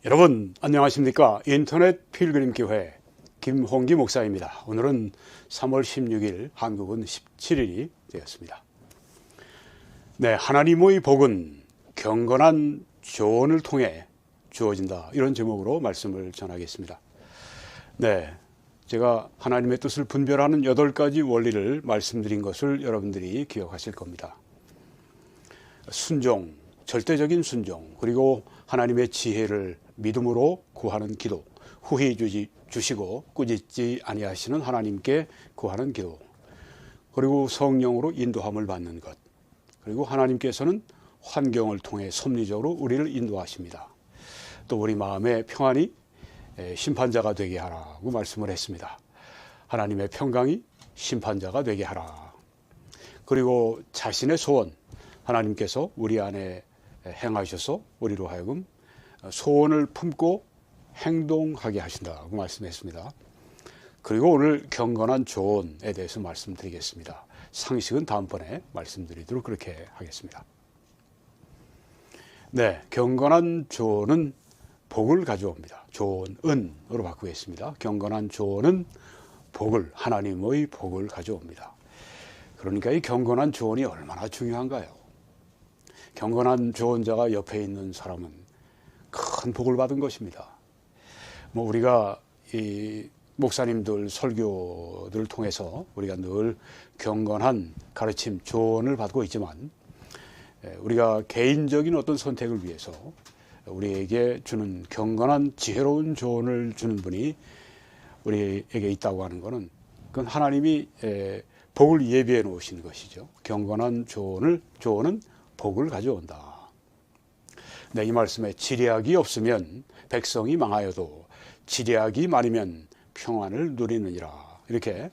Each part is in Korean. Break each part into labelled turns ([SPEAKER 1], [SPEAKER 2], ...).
[SPEAKER 1] 여러분 안녕하십니까? 인터넷 필그림교회 김홍기 목사입니다. 오늘은 3월 16일, 한국은 17일이 되었습니다. 네, 하나님의 복은 경건한 조언을 통해 주어진다, 이런 제목으로 말씀을 전하겠습니다. 네, 제가 하나님의 뜻을 분별하는 8가지 원리를 말씀드린 것을 여러분들이 기억하실 겁니다. 순종, 절대적인 순종, 그리고 하나님의 지혜를 믿음으로 구하는 기도, 후히 주시고 꾸짖지 아니하시는 하나님께 구하는 기도, 그리고 성령으로 인도함을 받는 것, 그리고 하나님께서는 환경을 통해 섭리적으로 우리를 인도하십니다. 또 우리 마음의 평안이 심판자가 되게 하라고 말씀을 했습니다. 하나님의 평강이 심판자가 되게 하라. 그리고 자신의 소원, 하나님께서 우리 안에 행하셔서 우리로 하여금 소원을 품고 행동하게 하신다고 말씀했습니다. 그리고 오늘 경건한 조언에 대해서 말씀드리겠습니다. 상식은 다음번에 말씀드리도록 그렇게 하겠습니다. 네, 경건한 조언은 복을 가져옵니다. 조언은으로 바꾸겠습니다. 경건한 조언은 복을, 하나님의 복을 가져옵니다. 그러니까 이 경건한 조언이 얼마나 중요한가요? 경건한 조언자가 옆에 있는 사람은 큰 복을 받은 것입니다. 우리가 이 목사님들 설교들을 통해서 우리가 늘 경건한 가르침, 조언을 받고 있지만, 우리가 개인적인 어떤 선택을 위해서 우리에게 주는 경건한 지혜로운 조언을 주는 분이 우리에게 있다고 하는 것은, 그건 하나님이 복을 예비해 놓으신 것이죠. 경건한 조언은 복을 가져온다. 네, 이 말씀에 지략이 없으면 백성이 망하여도 지략이 많으면 평안을 누리느니라, 이렇게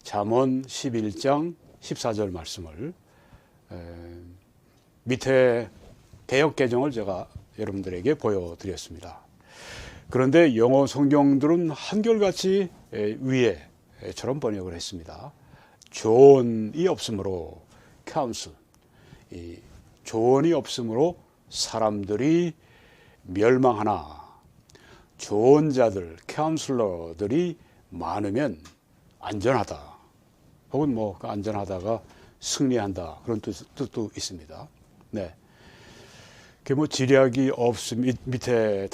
[SPEAKER 1] 잠언 11장 14절 말씀을 밑에 개역 개정을 제가 여러분들에게 보여드렸습니다. 그런데 영어 성경들은 한결같이 위에처럼 번역을 했습니다. 조언이 없으므로 counsel, 이 조언이 없으므로 사람들이 멸망하나 좋은 자들, 카운슬러들이 많으면 안전하다. 혹은 안전하다가 승리한다, 그런 뜻도 있습니다. 네. 지략이 없으면, 밑에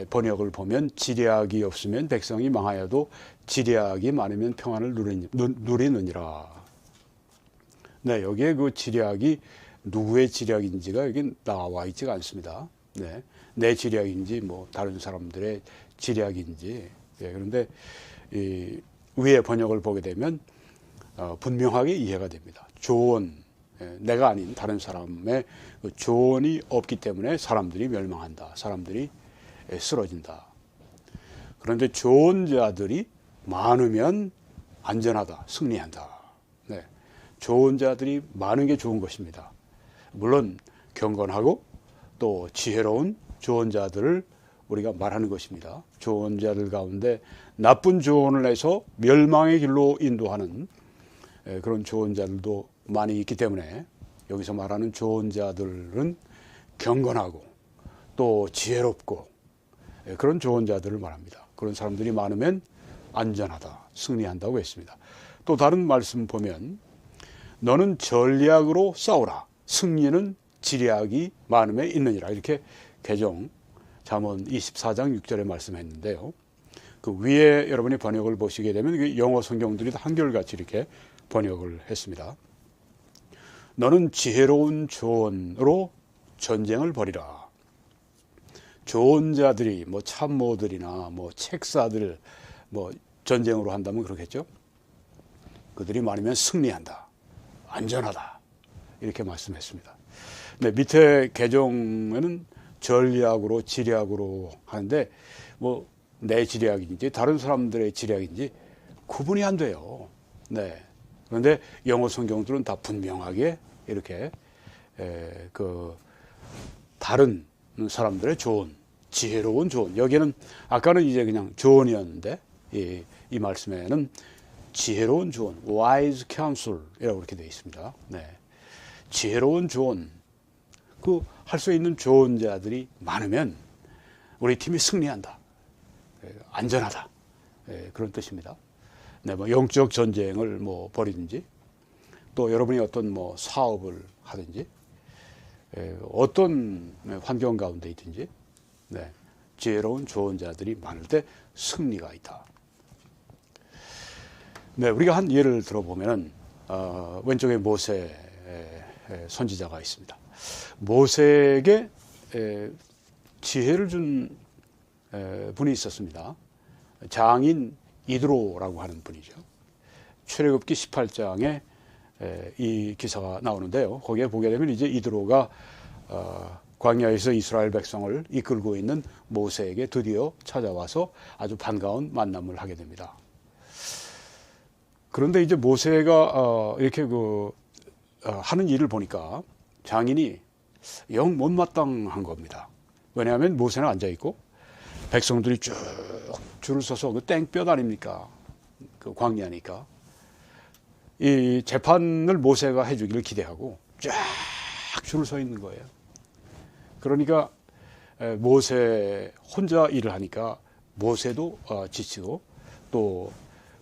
[SPEAKER 1] 번역을 보면 지략이 없으면 백성이 망하여도 지략이 많으면 평안을 누리느니라. 네, 여기에 그 지략이 누구의 지략인지가 여기 나와 있지가 않습니다. 네, 내 지략인지 다른 사람들의 지략인지. 네, 그런데 이 위의 번역을 보게 되면 분명하게 이해가 됩니다. 조언, 내가 아닌 다른 사람의 조언이 없기 때문에 사람들이 멸망한다, 사람들이 쓰러진다. 그런데 좋은 자들이 많으면 안전하다, 승리한다. 네, 좋은 자들이 많은 게 좋은 것입니다. 물론 경건하고 또 지혜로운 좋은 자들을 우리가 말하는 것입니다. 좋은 자들 가운데 나쁜 조언을 해서 멸망의 길로 인도하는 그런 좋은 자들도 많이 있기 때문에, 여기서 말하는 좋은 자들은 경건하고 또 지혜롭고 그런 좋은 자들을 말합니다. 그런 사람들이 많으면 안전하다, 승리한다고 했습니다. 또 다른 말씀 보면, 너는 전략으로 싸우라, 승리는 지략이 많음에 있느니라, 이렇게 개정 잠언 24장 6절에 말씀했는데요. 그 위에 여러분이 번역을 보시게 되면 영어 성경들이 한결같이 이렇게 번역을 했습니다. 너는 지혜로운 조언으로 전쟁을 벌이라. 좋은 자들이 참모들이나 책사들 전쟁으로 한다면 그렇겠죠. 그들이 많으면 승리한다, 안전하다, 이렇게 말씀했습니다. 네, 밑에 개정에는 전략으로, 지략으로 하는데 내 지략인지 다른 사람들의 지략인지 구분이 안 돼요. 네. 그런데 영어 성경들은 다 분명하게 이렇게 다른 사람들의 조언, 지혜로운 조언. 여기는 아까는 이제 그냥 조언이었는데 이 말씀에는 지혜로운 조언, wise counsel이라고 이렇게 되어 있습니다. 네. 지혜로운 조언, 할 수 있는 좋은 자들이 많으면 우리 팀이 승리한다. 안전하다. 그런 뜻입니다. 네, 뭐 영적 전쟁을 뭐 벌이든지 또 여러분이 어떤 뭐 사업을 하든지 어떤 환경 가운데 있든지 네, 지혜로운 조언자들이 많을 때 승리가 있다. 네, 우리가 한 예를 들어보면은 왼쪽에 모세 선지자가 있습니다. 모세에게 지혜를 준 분이 있었습니다. 장인 이드로라고 하는 분이죠. 출애굽기 18장에 이 기사가 나오는데요. 거기에 보게 되면 이제 이드로가 광야에서 이스라엘 백성을 이끌고 있는 모세에게 드디어 찾아와서 아주 반가운 만남을 하게 됩니다. 그런데 이제 모세가 이렇게 하는 일을 보니까 장인이 영 못마땅한 겁니다. 왜냐하면 모세는 앉아 있고 백성들이 쭉 줄을 서서 그 땡볕 아닙니까? 그 광야니까 이 재판을 모세가 해주기를 기대하고 쫙 줄을 서 있는 거예요. 그러니까 모세 혼자 일을 하니까 모세도 지치고 또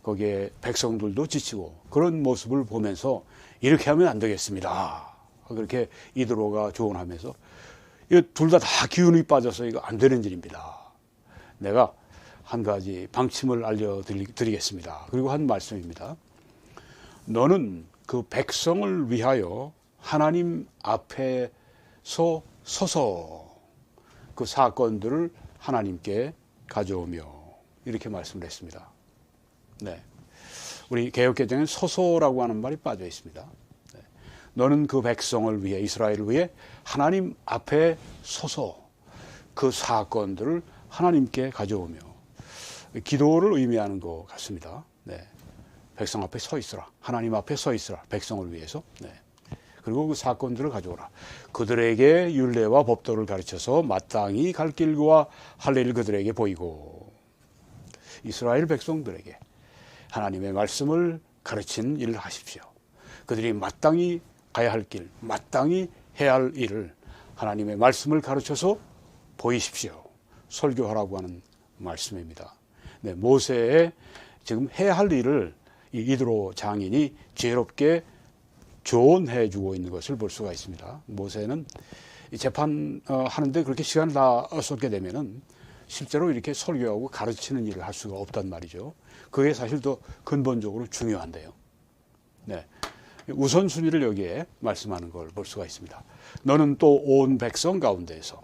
[SPEAKER 1] 거기에 백성들도 지치고 그런 모습을 보면서 이렇게 하면 안 되겠습니다. 그렇게 이드로가 조언하면서 둘 다 기운이 빠져서 이거 안 되는 일입니다. 내가 한 가지 방침을 알려드리겠습니다. 그리고 한 말씀입니다. 너는 그 백성을 위하여 하나님 앞에서 서서 그 사건들을 하나님께 가져오며 이렇게 말씀을 했습니다. 네, 우리 개역개정엔 서서라고 하는 말이 빠져 있습니다. 네. 너는 그 백성을 위해 이스라엘을 위해 하나님 앞에 서서 그 사건들을 하나님께 가져오며 기도를 의미하는 것 같습니다. 네. 백성 앞에 서 있으라. 하나님 앞에 서 있으라. 백성을 위해서. 네. 그리고 그 사건들을 가져오라. 그들에게 율례와 법도를 가르쳐서 마땅히 갈 길과 할 일을 그들에게 보이고 이스라엘 백성들에게 하나님의 말씀을 가르치는 일을 하십시오. 그들이 마땅히 가야 할 길, 마땅히 해야 할 일을 하나님의 말씀을 가르쳐서 보이십시오. 설교하라고 하는 말씀입니다. 네, 모세의 지금 해야 할 일을 이 이드로 장인이 지혜롭게 조언해 주고 있는 것을 볼 수가 있습니다. 모세는 재판하는데 그렇게 시간을 다 쏟게 되면은 실제로 이렇게 설교하고 가르치는 일을 할 수가 없단 말이죠. 그게 사실 더 근본적으로 중요한데요. 네. 우선순위를 여기에 말씀하는 걸 볼 수가 있습니다. 너는 또 온 백성 가운데에서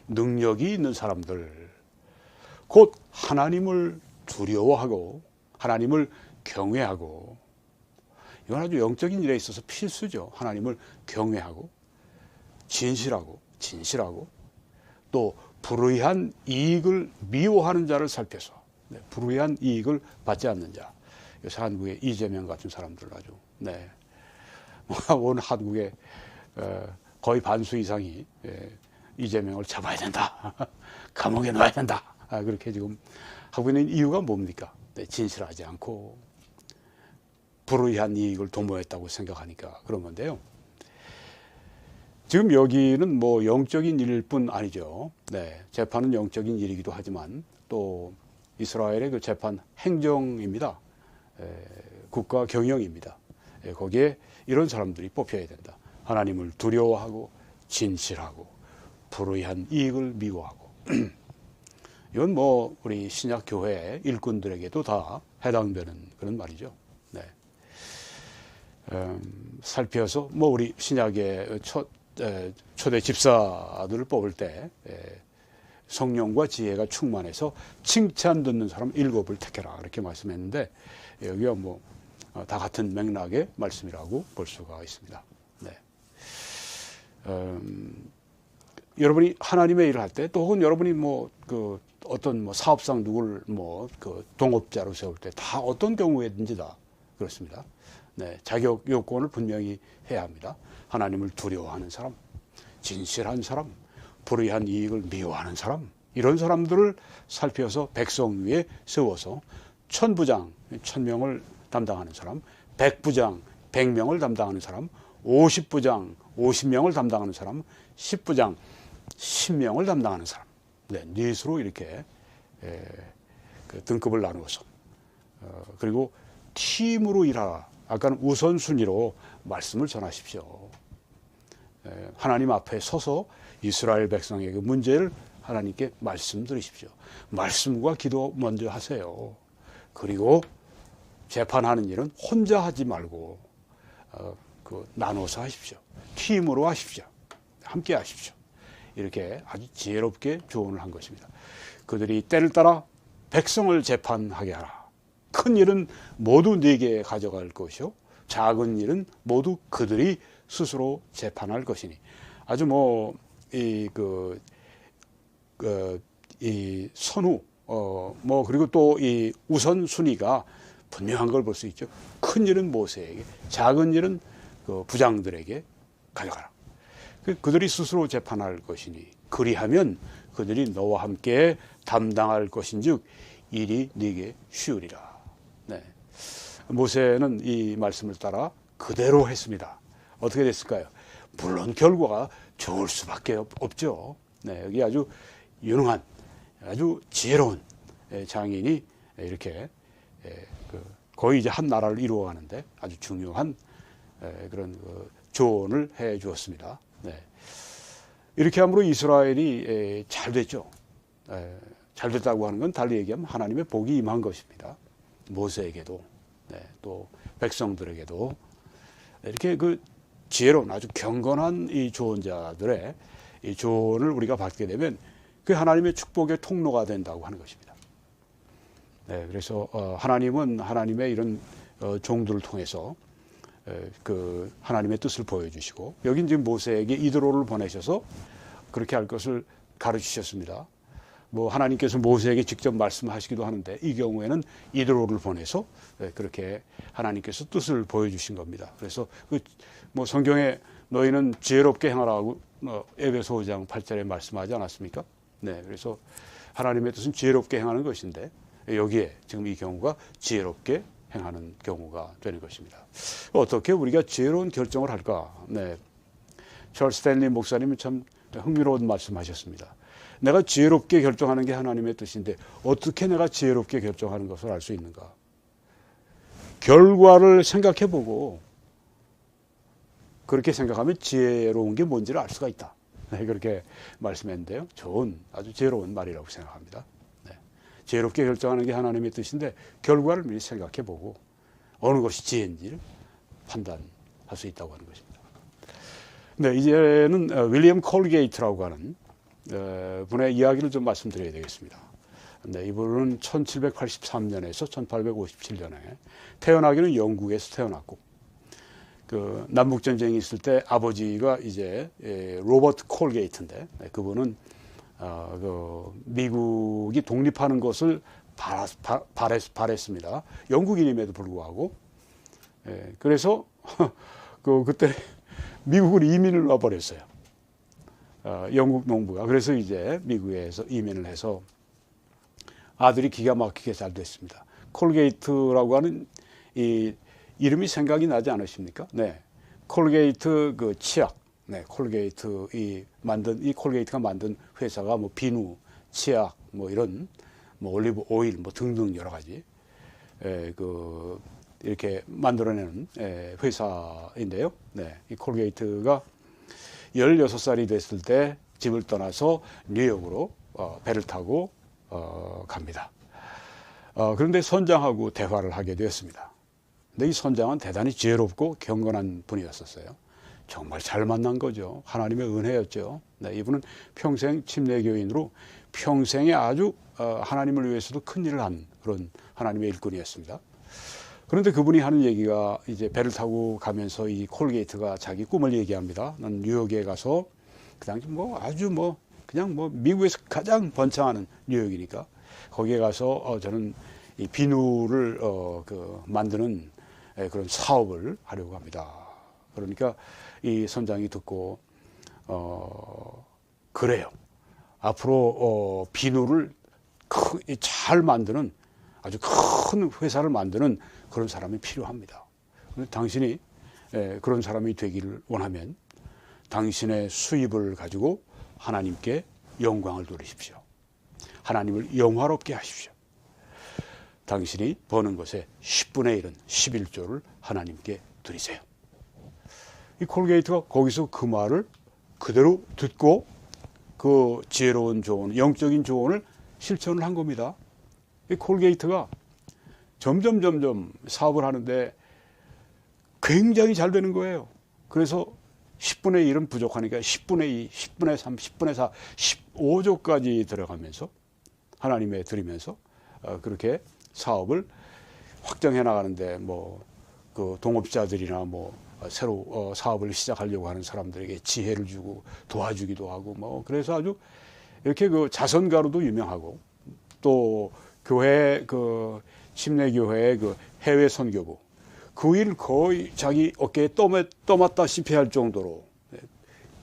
[SPEAKER 1] 능력이 있는 사람들, 곧 하나님을 두려워하고 하나님을 경외하고, 이건 아주 영적인 일에 있어서 필수죠. 하나님을 경외하고 진실하고 또 불의한 이익을 미워하는 자를 살펴서, 네, 불의한 이익을 받지 않는 자. 요새 한국의 이재명 같은 사람들 아주, 네, 온 한국의 거의 반수 이상이 이재명을 잡아야 된다, 감옥에 넣어야 된다, 그렇게 지금 하고 있는 이유가 뭡니까? 네, 진실하지 않고 불의한 이익을 도모했다고 생각하니까 그런 건데요. 지금 여기는 뭐 영적인 일일 뿐 아니죠. 네, 재판은 영적인 일이기도 하지만 또 이스라엘의 그 재판 행정입니다. 국가 경영입니다. 거기에 이런 사람들이 뽑혀야 된다. 하나님을 두려워하고 진실하고 불의한 이익을 미워하고 이건 뭐 우리 신약 교회 일꾼들에게도 다 해당되는 그런 말이죠. 네. 살펴서 뭐 우리 신약의 초대 집사들을 뽑을 때 성령과 지혜가 충만해서 칭찬 듣는 사람 7을 택해라 이렇게 말씀했는데, 여기가 뭐 다 같은 맥락의 말씀이라고 볼 수가 있습니다. 네. 여러분이 하나님의 일을 할 때, 또 혹은 여러분이 뭐 그 어떤 뭐 사업상 누구를 뭐 그 동업자로 세울 때 다 어떤 경우에든지 다 그렇습니다. 네, 자격 요건을 분명히 해야 합니다. 하나님을 두려워하는 사람, 진실한 사람, 불의한 이익을 미워하는 사람, 이런 사람들을 살펴서 백성 위에 세워서 천부장, 1000명을 담당하는 사람, 백부장, 100명을 담당하는 사람, 50부장, 50명을 담당하는 사람, 10부장, 10명을 담당하는 사람. 네, 넷으로 이렇게 그 등급을 나누어서 그리고 팀으로 일하라. 아까는 우선순위로 말씀을 전하십시오. 하나님 앞에 서서 이스라엘 백성에게 문제를 하나님께 말씀드리십시오. 말씀과 기도 먼저 하세요. 그리고 재판하는 일은 혼자 하지 말고 나눠서 하십시오. 팀으로 하십시오. 함께 하십시오. 이렇게 아주 지혜롭게 조언을 한 것입니다. 그들이 때를 따라 백성을 재판하게 하라. 큰 일은 모두 네게 가져갈 것이요 작은 일은 모두 그들이 스스로 재판할 것이니. 아주 이 선우 그리고 또 이 우선 순위가 분명한 걸 볼 수 있죠. 큰 일은 모세에게, 작은 일은 그 부장들에게 가져가라. 그들이 스스로 재판할 것이니 그리하면 그들이 너와 함께 담당할 것인즉 일이 네게 쉬우리라. 네. 모세는 이 말씀을 따라 그대로 했습니다. 어떻게 됐을까요? 물론 결과가 좋을 수밖에 없죠. 네, 여기 아주 유능한, 아주 지혜로운 장인이 이렇게 거의 이제 한 나라를 이루어가는데 아주 중요한 그런 조언을 해 주었습니다. 네. 이렇게 함으로 이스라엘이 잘 됐죠. 잘 됐다고 하는 건 달리 얘기하면 하나님의 복이 임한 것입니다. 모세에게도, 또 백성들에게도 이렇게 지혜로운 아주 경건한 이 조언자들의 이 조언을 우리가 받게 되면 그 하나님의 축복의 통로가 된다고 하는 것입니다. 네, 그래서 하나님은 하나님의 이런 종들을 통해서 그 하나님의 뜻을 보여주시고 여긴 지금 모세에게 이드로를 보내셔서 그렇게 할 것을 가르치셨습니다. 하나님께서 모세에게 직접 말씀하시기도 하는데 이 경우에는 이드로를 보내서 그렇게 하나님께서 뜻을 보여주신 겁니다. 그래서 성경에 너희는 지혜롭게 행하라고 에베소 5장 8절에 말씀하지 않았습니까? 네, 그래서 하나님의 뜻은 지혜롭게 행하는 것인데 여기에 지금 이 경우가 지혜롭게 행하는 경우가 되는 것입니다. 어떻게 우리가 지혜로운 결정을 할까? 네, 찰스 스탠리 목사님은 참 흥미로운 말씀하셨습니다. 내가 지혜롭게 결정하는 게 하나님의 뜻인데 어떻게 내가 지혜롭게 결정하는 것을 알 수 있는가? 결과를 생각해보고 그렇게 생각하면 지혜로운 게 뭔지를 알 수가 있다. 네, 그렇게 말씀했는데요. 아주 지혜로운 말이라고 생각합니다. 네, 지혜롭게 결정하는 게 하나님의 뜻인데 결과를 미리 생각해보고 어느 것이 지혜인지를 판단할 수 있다고 하는 것입니다. 네, 이제는 윌리엄 콜게이트라고 하는 분의 이야기를 좀 말씀드려야 되겠습니다. 네, 이분은 1783년에서 1857년에 태어나기는 영국에서 태어났고 남북 전쟁이 있을 때 아버지가 이제 로버트 콜게이트인데 그분은 미국이 독립하는 것을 바랬습니다. 영국인임에도 불구하고 그래서 그때 미국으로 이민을 와버렸어요. 영국 농부가. 그래서 이제 미국에서 이민을 해서 아들이 기가 막히게 잘 됐습니다. 콜게이트라고 하는 이 이름이 생각이 나지 않으십니까? 네. 콜게이트 치약. 네. 이 콜게이트가 만든 회사가 비누, 치약, 이런, 올리브 오일, 등등 여러 가지, 이렇게 만들어내는 회사인데요. 네. 이 콜게이트가 16살이 됐을 때 집을 떠나서 뉴욕으로 배를 타고 갑니다. 그런데 선장하고 대화를 하게 되었습니다. 근데 이 선장은 대단히 지혜롭고 경건한 분이었었어요. 정말 잘 만난 거죠. 하나님의 은혜였죠. 네, 이분은 평생 침례교인으로 평생에 아주 하나님을 위해서도 큰 일을 한 그런 하나님의 일꾼이었습니다. 그런데 그분이 하는 얘기가 이제 배를 타고 가면서 이 콜게이트가 자기 꿈을 얘기합니다. 난 뉴욕에 가서 그 당시 그냥 미국에서 가장 번창하는 뉴욕이니까 거기에 가서 저는 이 비누를 만드는 그런 사업을 하려고 합니다. 그러니까 이 선장이 듣고 그래요. 앞으로 비누를 잘 만드는 아주 큰 회사를 만드는 그런 사람이 필요합니다. 당신이 그런 사람이 되기를 원하면 당신의 수입을 가지고 하나님께 영광을 돌리십시오. 하나님을 영화롭게 하십시오. 당신이 버는 것의 10분의 1은 11조를 하나님께 드리세요. 이 콜게이트가 거기서 그 말을 그대로 듣고 그 지혜로운 조언, 영적인 조언을 실천을 한 겁니다. 이 콜게이트가 점점 사업을 하는데 굉장히 잘 되는 거예요. 그래서 10분의 1은 부족하니까 10분의 2, 10분의 3, 10분의 4, 15조까지 들어가면서 하나님에 드리면서 그렇게 사업을 확장해 나가는데 뭐 그 동업자들이나 뭐 새로 사업을 시작하려고 하는 사람들에게 지혜를 주고 도와주기도 하고 뭐 그래서 아주 이렇게 그 자선가로도 유명하고 또 교회 그 침례교회의 그 해외 선교부 그 일 거의 자기 어깨에 떠맡다시피 할 정도로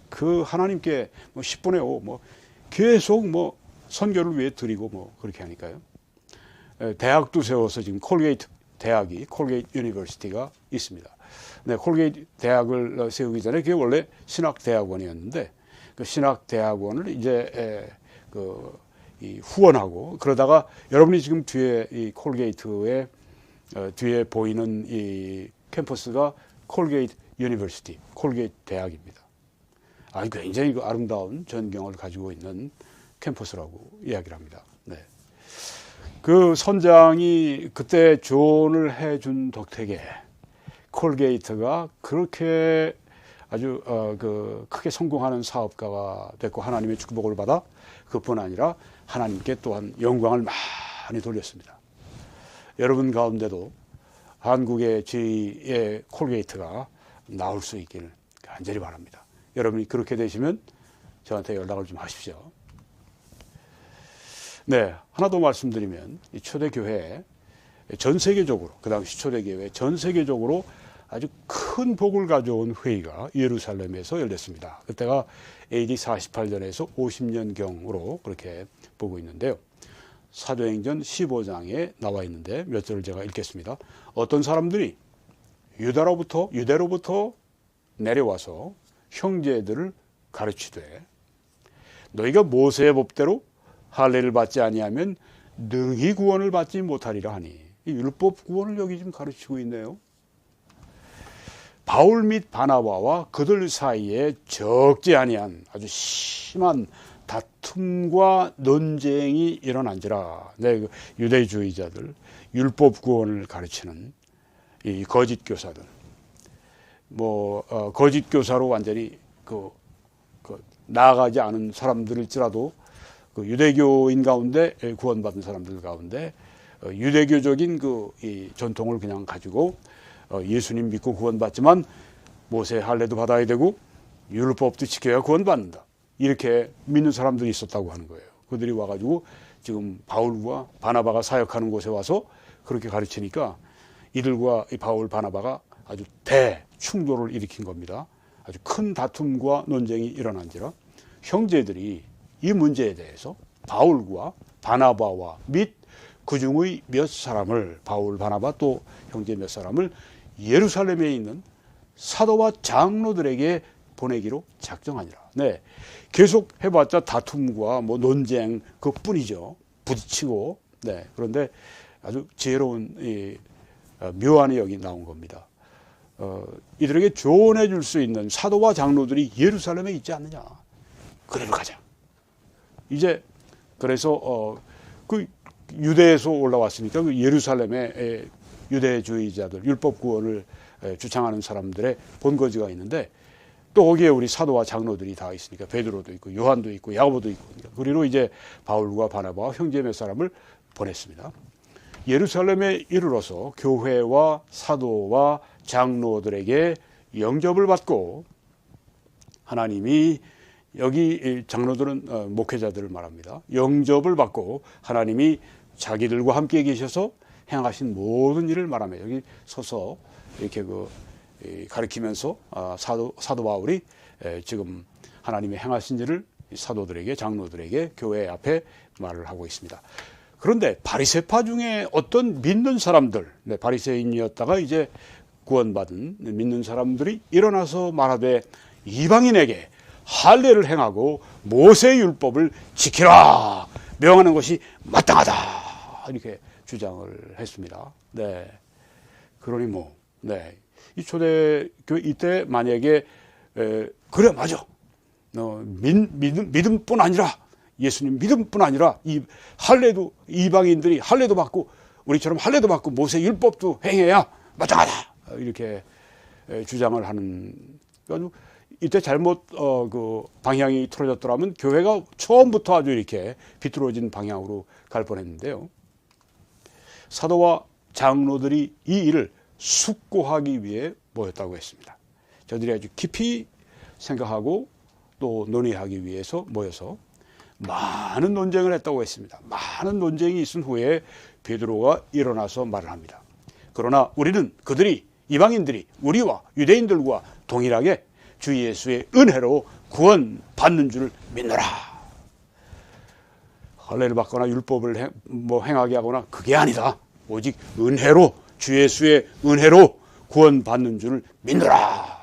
[SPEAKER 1] 그 하나님께 뭐 10분의 5 뭐 계속 뭐 선교를 위해 드리고 뭐 그렇게 하니까요. 대학도 세워서 지금 콜게이트 대학이 콜게이트 유니버시티가 있습니다. 네, 콜게이트 대학을 세우기 전에 그게 원래 신학대학원이었는데 그 신학대학원을 이제 이 후원하고 그러다가 여러분이 지금 뒤에 이 콜게이트의 뒤에 보이는 이 캠퍼스가 콜게이트 유니버시티, 콜게이트 대학입니다. 굉장히 그 아름다운 전경을 가지고 있는 캠퍼스라고 이야기를 합니다. 네. 그 선장이 그때 조언을 해준 덕택에 콜게이트가 그렇게 아주 그 크게 성공하는 사업가가 됐고 하나님의 축복을 받아 그뿐 아니라 하나님께 또한 영광을 많이 돌렸습니다. 여러분 가운데도 한국의 제2의 콜게이트가 나올 수 있기를 간절히 바랍니다. 여러분이 그렇게 되시면 저한테 연락을 좀 하십시오. 네, 하나 더 말씀드리면 이 초대교회 전 세계적으로 그 당시 초대교회 전 세계적으로 아주 큰 복을 가져온 회의가 예루살렘에서 열렸습니다. 그때가 AD 48년에서 50년경으로 그렇게 보고 있는데요. 사도행전 15장에 나와 있는데 몇 절을 제가 읽겠습니다. 어떤 사람들이 유대로부터 내려와서 형제들을 가르치되 너희가 모세의 법대로 할례를 받지 아니하면 능히 구원을 받지 못하리라 하니 이 율법 구원을 여기 지금 가르치고 있네요. 바울 및 바나바와 그들 사이에 적지 아니한 아주 심한 다툼과 논쟁이 일어난지라. 네, 그 유대주의자들, 율법 구원을 가르치는 이 거짓 교사들, 거짓 교사로 완전히 나아가지 않은 사람들일지라도 그 유대교인 가운데 구원받은 사람들 가운데 유대교적인 이 전통을 그냥 가지고 예수님 믿고 구원받지만 모세 할례도 받아야 되고 율법도 지켜야 구원받는다. 이렇게 믿는 사람들이 있었다고 하는 거예요. 그들이 와가지고 지금 바울과 바나바가 사역하는 곳에 와서 그렇게 가르치니까 이들과 이 바울 바나바가 아주 대충돌을 일으킨 겁니다. 아주 큰 다툼과 논쟁이 일어난지라 형제들이 이 문제에 대해서 바울과 바나바와 및 그 중의 몇 사람을 바울 바나바 또 형제 몇 사람을 예루살렘에 있는 사도와 장로들에게 보내기로 작정하니라. 네, 계속 해봤자 다툼과 논쟁 그뿐이죠. 부딪히고. 네, 그런데 아주 지혜로운 묘안이 여기 나온 겁니다. 이들에게 조언해 줄 수 있는 사도와 장로들이 예루살렘에 있지 않느냐. 그대로 가자. 이제 그래서 그 유대에서 올라왔으니까 그 예루살렘에 유대주의자들 율법 구원을 주창하는 사람들의 본거지가 있는데 또 거기에 우리 사도와 장로들이 다 있으니까 베드로도 있고 요한도 있고 야고보도 있고 그리고 이제 바울과 바나바와 형제 몇 사람을 보냈습니다. 예루살렘에 이르러서 교회와 사도와 장로들에게 영접을 받고 하나님이 여기 장로들은 목회자들을 말합니다. 영접을 받고 하나님이 자기들과 함께 계셔서 행하신 모든 일을 말하며 여기 서서 이렇게 가르치면서 사도 바울이 지금 하나님의 행하신 일을 사도들에게 장로들에게 교회 앞에 말을 하고 있습니다. 그런데 바리새파 중에 어떤 믿는 사람들, 바리새인이었다가 이제 구원받은 믿는 사람들이 일어나서 말하되 이방인에게 할례를 행하고 모세의 율법을 지키라. 명하는 것이 마땅하다 이렇게 주장을 했습니다. 네, 그러니 뭐, 네, 이 초대교회 이때 만약에 그래 맞아, 믿음뿐 아니라 예수님 믿음뿐 아니라 이 할례도 이방인들이 할례도 받고 우리처럼 할례도 받고 모세 율법도 행해야 마땅하다 이렇게 주장을 하는 아주 이때 잘못 그 방향이 틀어졌더라면 교회가 처음부터 아주 이렇게 비뚤어진 방향으로 갈 뻔했는데요. 사도와 장로들이 이 일을 숙고하기 위해 모였다고 했습니다. 저들이 아주 깊이 생각하고 또 논의하기 위해서 모여서 많은 논쟁을 했다고 했습니다. 많은 논쟁이 있은 후에 베드로가 일어나서 말을 합니다. 그러나 우리는 그들이 이방인들이 우리와 유대인들과 동일하게 주 예수의 은혜로 구원받는 줄 믿노라. 할례를 받거나 율법을 행하게 하거나 그게 아니다. 오직 은혜로 주 예수의 은혜로 구원받는 줄 믿노라.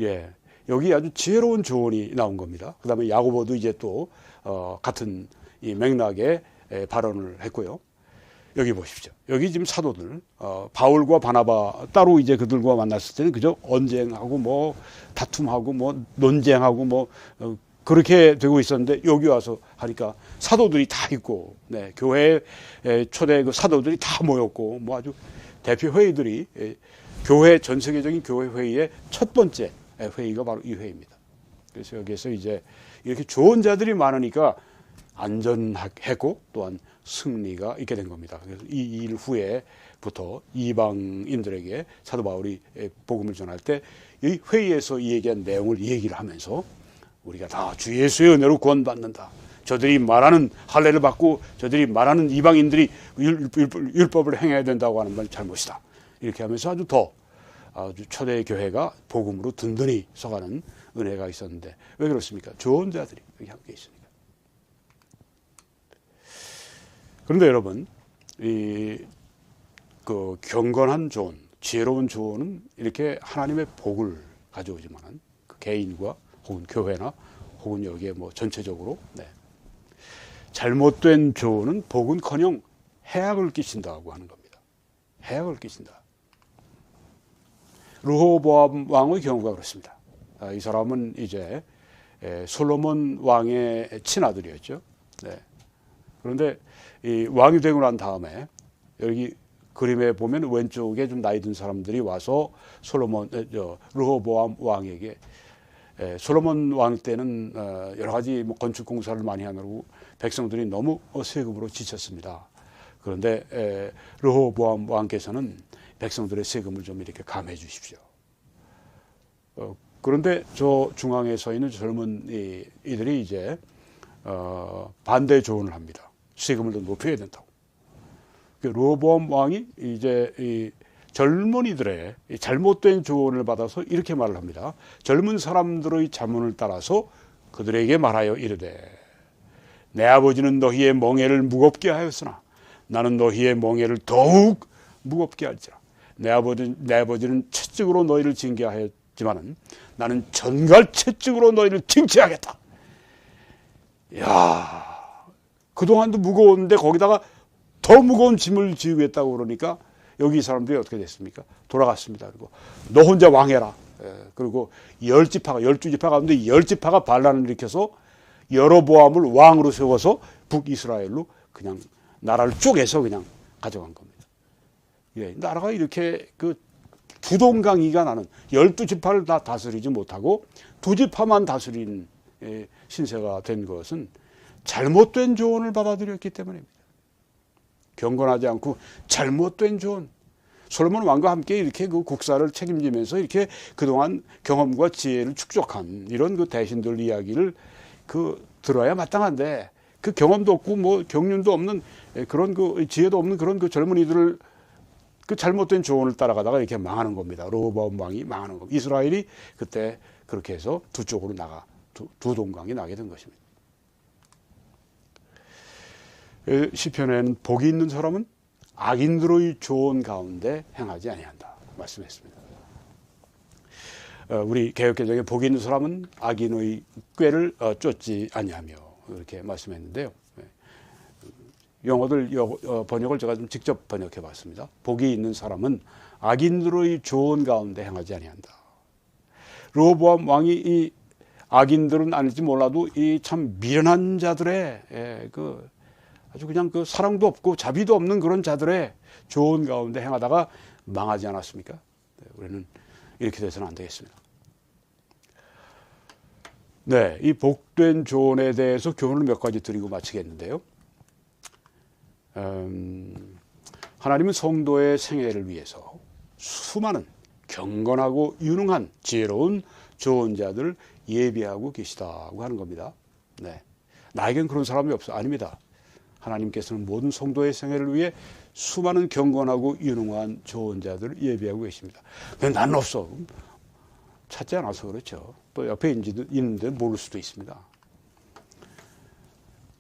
[SPEAKER 1] 예, 여기 아주 지혜로운 조언이 나온 겁니다. 그 다음에 야고보도 이제 또 같은 이 맥락의 발언을 했고요. 여기 보십시오. 여기 지금 사도들 바울과 바나바 따로 이제 그들과 만났을 때는 그저 언쟁하고 뭐 다툼하고 뭐 논쟁하고 뭐 그렇게 되고 있었는데 여기 와서 하니까 사도들이 다 있고, 네, 교회 초대 그 사도들이 다 모였고 뭐 아주 대표 회의들이 교회 전 세계적인 교회 회의의 첫 번째 회의가 바로 이 회의입니다. 그래서 여기에서 이제 이렇게 좋은 자들이 많으니까 안전했고 또한 승리가 있게 된 겁니다. 그래서 이 일 후에부터 이방인들에게 사도 바울이 복음을 전할 때 이 회의에서 이 얘기한 내용을 얘기를 하면서 우리가 다 주 예수의 은혜로 구원받는다. 저들이 말하는 할례를 받고 저들이 말하는 이방인들이 율법을 행해야 된다고 하는 건 잘못이다. 이렇게 하면서 아주 초대 교회가 복음으로 든든히 서가는 은혜가 있었는데 왜 그렇습니까? 좋은 자들이 여기 함께 있으니까. 그런데 여러분, 그 경건한 조언, 지혜로운 조언은 이렇게 하나님의 복을 가져오지만은 그 개인과 혹은 교회나 혹은 여기에 뭐 전체적으로, 네, 잘못된 조언은 복은커녕 해악을 끼친다고 하는 겁니다. 해악을 끼친다. 르호보암 왕의 경우가 그렇습니다. 이 사람은 이제 솔로몬 왕의 친아들이었죠. 네. 그런데 이 왕이 되고 난 다음에 여기 그림에 보면 왼쪽에 좀 나이 든 사람들이 와서 르호보암 왕에게 솔로몬 왕 때는 여러 가지 뭐 건축 공사를 많이 하느라고 백성들이 너무 세금으로 지쳤습니다. 그런데 르호보암 왕께서는 백성들의 세금을 좀 이렇게 감해 주십시오. 그런데 저 중앙에 서 있는 젊은 이들이 이제 반대 조언을 합니다. 세금을 더 높여야 된다고. 르호보암 왕이 이제 이 젊은이들의 잘못된 조언을 받아서 이렇게 말을 합니다. 젊은 사람들의 자문을 따라서 그들에게 말하여 이르되 내 아버지는 너희의 멍에를 무겁게 하였으나 나는 너희의 멍에를 더욱 무겁게 할지라. 내 아버지는 채찍으로 너희를 징계하였지만은 나는 전갈 채찍으로 너희를 징치하겠다. 야, 그동안도 무거웠는데 거기다가 더 무거운 짐을 지우겠다고 그러니까 여기 이 사람들이 어떻게 됐습니까? 돌아갔습니다. 그리고 너 혼자 왕해라. 그리고 12지파 가운데 10지파가 반란을 일으켜서 여로보암을 왕으로 세워서 북이스라엘로 그냥 나라를 쪼개서 그냥 가져간 겁니다. 예, 나라가 이렇게 그 부동강이가 나는 12지파를 다 다스리지 못하고 2지파만 다스린 신세가 된 것은 잘못된 조언을 받아들였기 때문입니다. 경건하지 않고 잘못된 조언. 솔로몬 왕과 함께 이렇게 그 국사를 책임지면서 이렇게 그동안 경험과 지혜를 축적한 이런 그 대신들 이야기를 들어야 마땅한데 그 경험도 없고 뭐 경륜도 없는 그런 그 지혜도 없는 그런 그 젊은이들을 그 잘못된 조언을 따라가다가 이렇게 망하는 겁니다. 르호보암 왕이 망하는 겁니다. 이스라엘이 그때 그렇게 해서 두 쪽으로 두 동강이 나게 된 것입니다. 시편에는 복이 있는 사람은 악인들의 조언 가운데 행하지 아니한다 말씀했습니다. 우리 개역개정에 복이 있는 사람은 악인의 꾀를 쫓지 아니하며 이렇게 말씀했는데요. 영어들 번역을 제가 좀 직접 번역해 봤습니다. 복이 있는 사람은 악인들의 조언 가운데 행하지 아니한다. 르호보암 왕이 이 악인들은 아닐지 몰라도 이 참 미련한 자들의 그 아주 그냥 그 사랑도 없고 자비도 없는 그런 자들의 조언 가운데 행하다가 망하지 않았습니까? 우리는 이렇게 돼서는 안 되겠습니다. 네, 이 복된 조언에 대해서 교훈을 몇 가지 드리고 마치겠는데요. 하나님은 성도의 생애를 위해서 수많은 경건하고 유능한 지혜로운 좋은 자들을 예비하고 계시다고 하는 겁니다. 네, 나에겐 그런 사람이 없어. 아닙니다. 하나님께서는 모든 성도의 생애를 위해 수많은 경건하고 유능한 좋은 자들을 예비하고 계십니다. 근데 나는 없어. 찾지 않아서 그렇죠. 또 옆에 있는데 모를 수도 있습니다.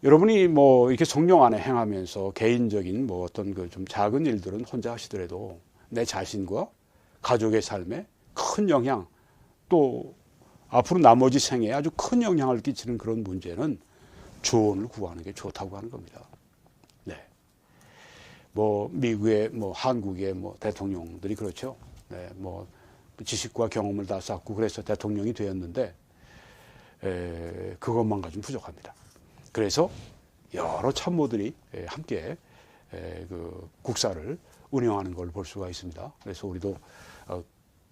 [SPEAKER 1] 여러분이 뭐 이렇게 성령 안에 행하면서 개인적인 뭐 어떤 그 좀 작은 일들은 혼자 하시더라도 내 자신과 가족의 삶에 큰 영향, 또 앞으로 나머지 생애에 아주 큰 영향을 끼치는 그런 문제는 조언을 구하는 게 좋다고 하는 겁니다. 네. 뭐 미국의 뭐 한국의 뭐 대통령들이 그렇죠. 네. 뭐 지식과 경험을 다 쌓고 그래서 대통령이 되었는데 그것만 가지면 부족합니다. 그래서 여러 참모들이 함께 그 국사를 운영하는 걸 볼 수가 있습니다. 그래서 우리도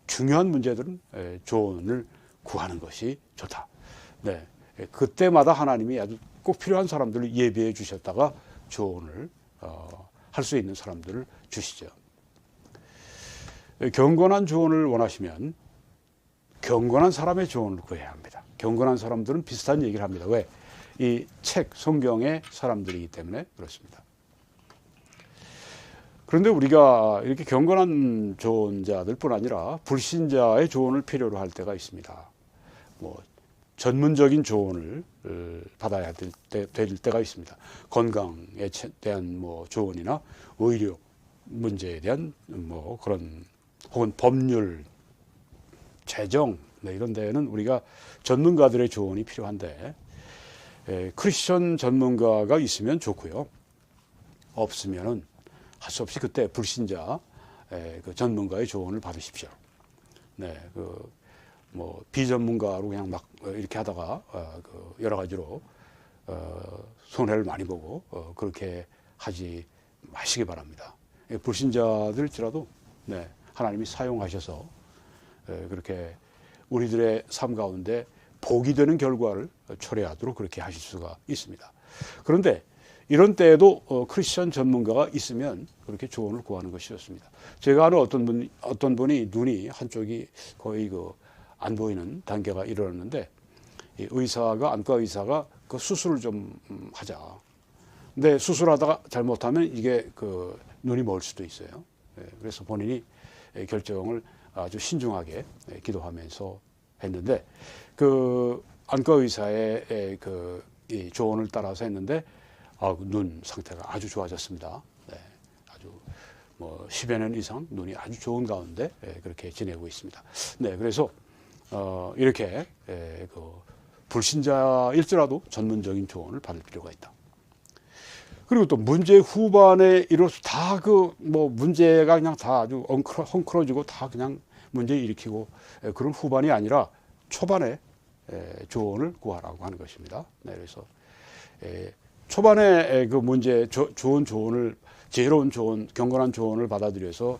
[SPEAKER 1] 중요한 문제들은 조언을 구하는 것이 좋다. 네, 그때마다 하나님이 아주 꼭 필요한 사람들을 예비해 주셨다가 조언을 할 수 있는 사람들을 주시죠. 경건한 조언을 원하시면 경건한 사람의 조언을 구해야 합니다. 경건한 사람들은 비슷한 얘기를 합니다. 왜? 이 책, 성경의 사람들이기 때문에 그렇습니다. 그런데 우리가 이렇게 경건한 조언자들뿐 아니라 불신자의 조언을 필요로 할 때가 있습니다. 뭐 전문적인 조언을 받아야 될 때가 있습니다. 건강에 대한 뭐 조언이나 의료 문제에 대한 뭐 그런 혹은 법률, 재정 이런 데에는 우리가 전문가들의 조언이 필요한데 크리스천 전문가가 있으면 좋고요. 없으면은 할 수 없이 그때 불신자 그 전문가의 조언을 받으십시오. 네, 그 뭐 비전문가로 그냥 막 이렇게 하다가 그 여러 가지로 손해를 많이 보고 그렇게 하지 마시기 바랍니다. 불신자들일지라도 네, 하나님이 사용하셔서 그렇게 우리들의 삶 가운데 복이 되는 결과를 초래하도록 그렇게 하실 수가 있습니다. 그런데 이런 때에도 크리스천 전문가가 있으면 그렇게 조언을 구하는 것이 좋습니다. 제가 아는 어떤 분이 눈이 한쪽이 거의 안 보이는 단계가 이르렀는데 안과 의사가 그 수술을 좀 하자. 근데 수술하다가 잘못하면 이게 그 눈이 멀 수도 있어요. 그래서 본인이 결정을 아주 신중하게 기도하면서 했는데 그 안과 의사의 그 조언을 따라서 했는데 눈 상태가 아주 좋아졌습니다. 네, 아주 뭐 10여 년 이상 눈이 아주 좋은 가운데 그렇게 지내고 있습니다. 네, 그래서 이렇게 그 불신자일지라도 전문적인 조언을 받을 필요가 있다. 그리고 또 문제 후반에 이로써 다 그 뭐 문제가 그냥 다 아주 헝클어지고 다 그냥 문제 일으키고 그런 후반이 아니라 초반에 조언을 구하라고 하는 것입니다. 네, 그래서 초반에 그 문제 좋은 조언을 지혜로운 조언, 경건한 조언을 받아들여서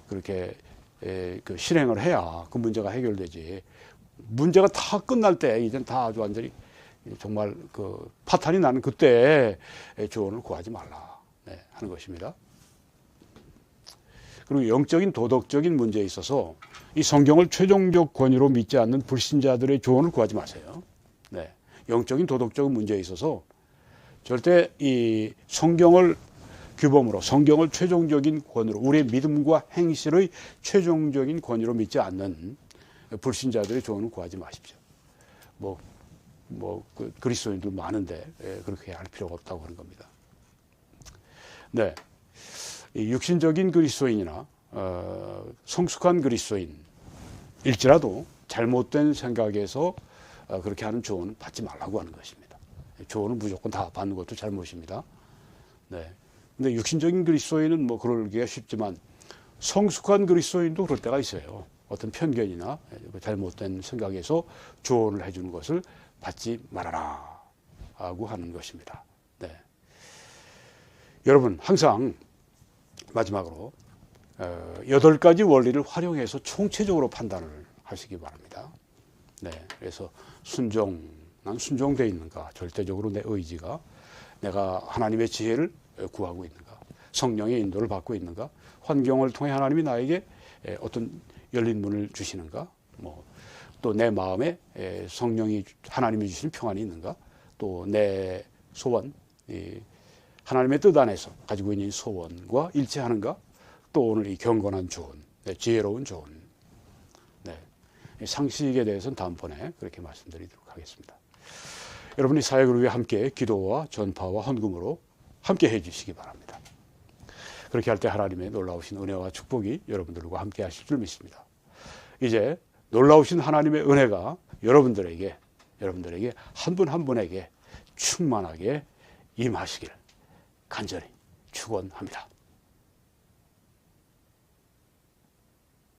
[SPEAKER 1] 그렇게 그 실행을 해야 그 문제가 해결되지. 문제가 다 끝날 때 이젠 다 아주 완전히 정말 그 파탄이 나는 그때 조언을 구하지 말라 하는 것입니다. 그리고 영적인 도덕적인 문제에 있어서 이 성경을 최종적 권위로 믿지 않는 불신자들의 조언을 구하지 마세요. 네, 영적인 도덕적인 문제에 있어서 절대 이 성경을 규범으로 성경을 최종적인 권위로 우리의 믿음과 행실의 최종적인 권위로 믿지 않는 불신자들의 조언을 구하지 마십시오. 그 그리스도인들 많은데 그렇게 할 필요가 없다고 하는 겁니다. 네, 이 육신적인 그리스도인이나 성숙한 그리스도인일지라도 잘못된 생각에서 그렇게 하는 조언을 받지 말라고 하는 것입니다. 조언은 무조건 다 받는 것도 잘못입니다. 네. 근데 육신적인 그리스도인은 뭐 그러기가 쉽지만 성숙한 그리스도인도 그럴 때가 있어요. 어떤 편견이나 잘못된 생각에서 조언을 해주는 것을 받지 말아라 하고 하는 것입니다. 네. 여러분 항상 마지막으로 8가지 원리를 활용해서 총체적으로 판단을 하시기 바랍니다. 네. 그래서 난 순종되어 있는가? 절대적으로 내 의지가 내가 하나님의 지혜를 구하고 있는가? 성령의 인도를 받고 있는가? 환경을 통해 하나님이 나에게 어떤 열린 문을 주시는가? 또 내 마음에 성령이 하나님이 주신 평안이 있는가? 또 내 소원, 하나님의 뜻 안에서 가지고 있는 소원과 일치하는가? 또 오늘 이 경건한 조언, 지혜로운 조언. 네. 상식에 대해서는 다음번에 그렇게 말씀드리도록 하겠습니다. 여러분이 사역을 위해 함께 기도와 전파와 헌금으로 함께 해주시기 바랍니다. 그렇게 할 때 하나님의 놀라우신 은혜와 축복이 여러분들과 함께 하실 줄 믿습니다. 이제 놀라우신 하나님의 은혜가 여러분들에게 한 분 한 분에게 충만하게 임하시길 간절히 축원합니다.